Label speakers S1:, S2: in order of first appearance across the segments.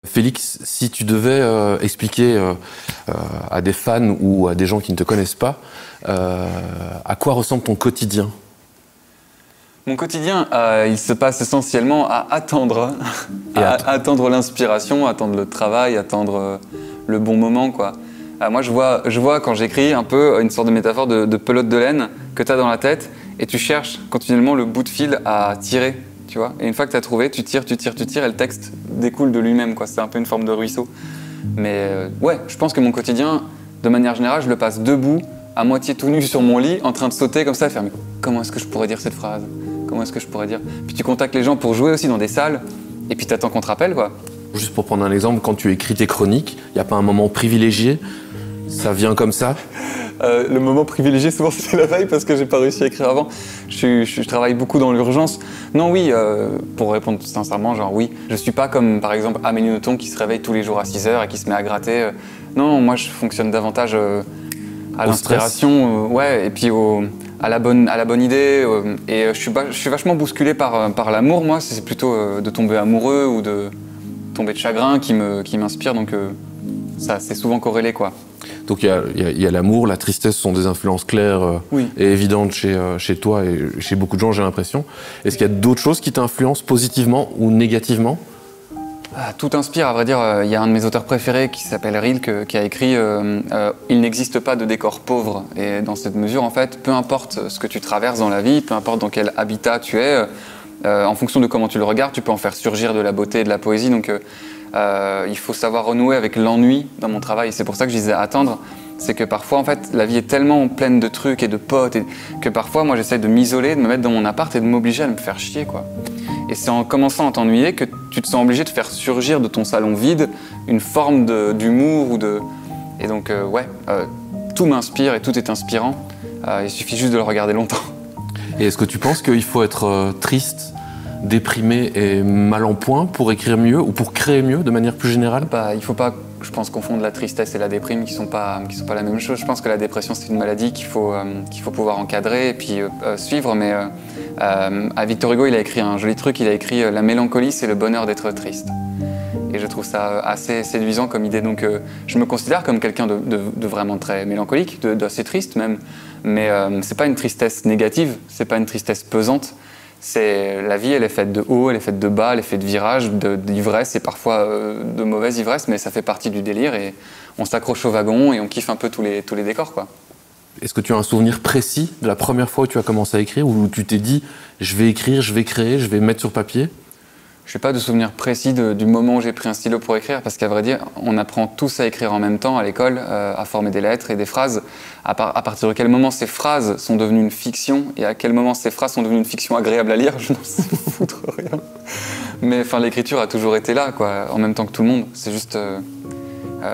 S1: Félix, si tu devais expliquer à des fans ou à des gens qui ne te connaissent pas, à quoi ressemble ton quotidien?
S2: Mon quotidien, il se passe essentiellement à attendre, attendre l'inspiration, attendre le travail, attendre le bon moment, quoi. Moi, je vois quand j'écris un peu une sorte de métaphore de pelote de laine que tu as dans la tête et tu cherches continuellement le bout de fil à tirer, tu vois. Et une fois que tu as trouvé, tu tires et le texte découle de lui-même, quoi. C'est un peu une forme de ruisseau. Mais ouais, je pense que mon quotidien, de manière générale, je le passe debout, à moitié tout nu sur mon lit, en train de sauter comme ça, et faire mais comment est-ce que je pourrais dire cette phrase? Comment est-ce que je pourrais dire? Puis tu contactes les gens pour jouer aussi dans des salles, et puis t'attends qu'on te rappelle, quoi.
S1: Juste pour prendre un exemple, quand tu écris tes chroniques, il n'y a pas un moment privilégié? Ça vient comme ça?
S2: Le moment privilégié, souvent, c'est la veille parce que j'ai pas réussi à écrire avant. Je travaille beaucoup dans l'urgence. Non, oui, pour répondre sincèrement, genre oui. Je suis pas comme, par exemple, Amélie Nothomb qui se réveille tous les jours à 6 h et qui se met à gratter. Non, moi, je fonctionne davantage à l'inspiration, ouais, et puis à la bonne idée. Et je suis vachement bousculé par l'amour, moi. C'est plutôt de tomber amoureux ou de tomber de chagrin qui m'inspire, donc ça, c'est souvent corrélé, quoi.
S1: Donc il y a l'amour, la tristesse sont des influences claires
S2: oui.
S1: et évidentes chez toi et chez beaucoup de gens, j'ai l'impression. Est-ce qu'il y a d'autres choses qui t'influencent positivement ou négativement?
S2: Tout inspire, à vrai dire. Il y a un de mes auteurs préférés qui s'appelle Rilke qui a écrit Il n'existe pas de décor pauvre. Et dans cette mesure, en fait, peu importe ce que tu traverses dans la vie, peu importe dans quel habitat tu es, en fonction de comment tu le regardes, tu peux en faire surgir de la beauté et de la poésie. Donc il faut savoir renouer avec l'ennui dans mon travail. C'est pour ça que je disais attendre. C'est que parfois, en fait, la vie est tellement pleine de trucs et de potes que parfois, moi, j'essaie de m'isoler, de me mettre dans mon appart et de m'obliger à me faire chier, quoi. Et c'est en commençant à t'ennuyer que tu te sens obligé de faire surgir de ton salon vide une forme d'humour ou de... Et donc, ouais, tout m'inspire et tout est inspirant. Il suffit juste de le regarder longtemps.
S1: Et est-ce que tu penses qu'il faut être triste, déprimé et mal en point pour écrire mieux ou pour créer mieux de manière plus générale?
S2: Il ne faut pas, je pense, confondre la tristesse et la déprime qui sont pas la même chose. Je pense que la dépression, c'est une maladie qu'il faut pouvoir encadrer et puis suivre. Mais à Victor Hugo, il a écrit un joli truc. Il a écrit « La mélancolie, c'est le bonheur d'être triste ». Et je trouve ça assez séduisant comme idée. Donc je me considère comme quelqu'un de vraiment très mélancolique, d'assez triste même. Mais c'est pas une tristesse négative, c'est pas une tristesse pesante. La vie, elle est faite de hauts, elle est faite de bas, elle est faite de virages, d'ivresse et parfois de mauvaise ivresse, mais ça fait partie du délire et on s'accroche au wagon et on kiffe un peu tous les décors, quoi.
S1: Est-ce que tu as un souvenir précis de la première fois où tu as commencé à écrire, où tu t'es dit « je vais écrire, je vais créer, je vais mettre sur papier » ?
S2: Je n'ai pas de souvenir précis du moment où j'ai pris un stylo pour écrire, parce qu'à vrai dire, on apprend tous à écrire en même temps à l'école, à former des lettres et des phrases. À partir de quel moment ces phrases sont devenues une fiction et à quel moment ces phrases sont devenues une fiction agréable à lire, je n'en sais foutre rien. Mais enfin, l'écriture a toujours été là, quoi, en même temps que tout le monde. C'est juste...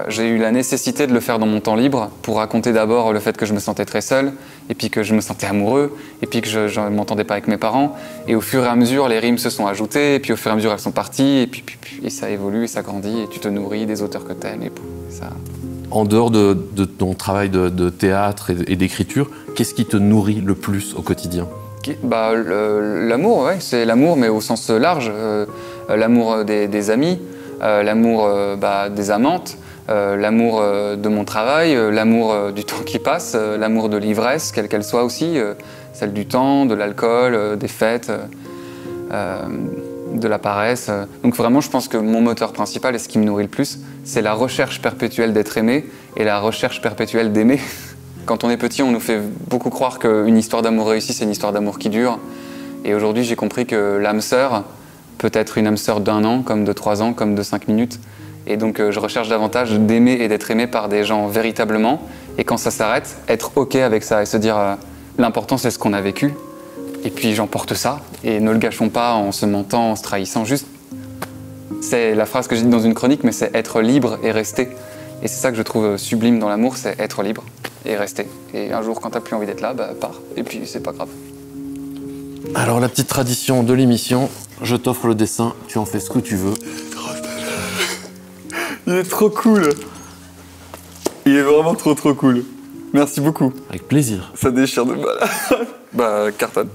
S2: j'ai eu la nécessité de le faire dans mon temps libre pour raconter d'abord le fait que je me sentais très seul, et puis que je me sentais amoureux, et puis que je ne m'entendais pas avec mes parents. Et au fur et à mesure, les rimes se sont ajoutées, et puis au fur et à mesure, elles sont parties, et ça évolue, et ça grandit, et tu te nourris des auteurs que t'aimes, et ça...
S1: En dehors de ton travail de théâtre et d'écriture, qu'est-ce qui te nourrit le plus au quotidien?
S2: L'amour, ouais, c'est l'amour, mais au sens large. L'amour des amis, l'amour des amantes, l'amour de mon travail, l'amour du temps qui passe, l'amour de l'ivresse, quelle qu'elle soit aussi, celle du temps, de l'alcool, des fêtes, de la paresse. Donc vraiment, je pense que mon moteur principal et ce qui me nourrit le plus, c'est la recherche perpétuelle d'être aimé et la recherche perpétuelle d'aimer. Quand on est petit, on nous fait beaucoup croire qu'une histoire d'amour réussie, c'est une histoire d'amour qui dure. Et aujourd'hui, j'ai compris que l'âme sœur peut être une âme sœur d'1 an, comme de 3 ans, comme de 5 minutes. Et donc je recherche davantage d'aimer et d'être aimé par des gens véritablement. Et quand ça s'arrête, être OK avec ça et se dire l'important c'est ce qu'on a vécu. Et puis j'emporte ça et ne le gâchons pas en se mentant, en se trahissant. Juste, c'est la phrase que j'ai dit dans une chronique, mais c'est être libre et rester. Et c'est ça que je trouve sublime dans l'amour, c'est être libre et rester. Et un jour quand t'as plus envie d'être là, pars. Et puis c'est pas grave.
S1: Alors la petite tradition de l'émission, je t'offre le dessin, tu en fais ce que tu veux.
S2: Il est trop cool. Il est vraiment trop cool. Merci beaucoup.
S1: Avec plaisir.
S2: Ça déchire de mal. Cartonne.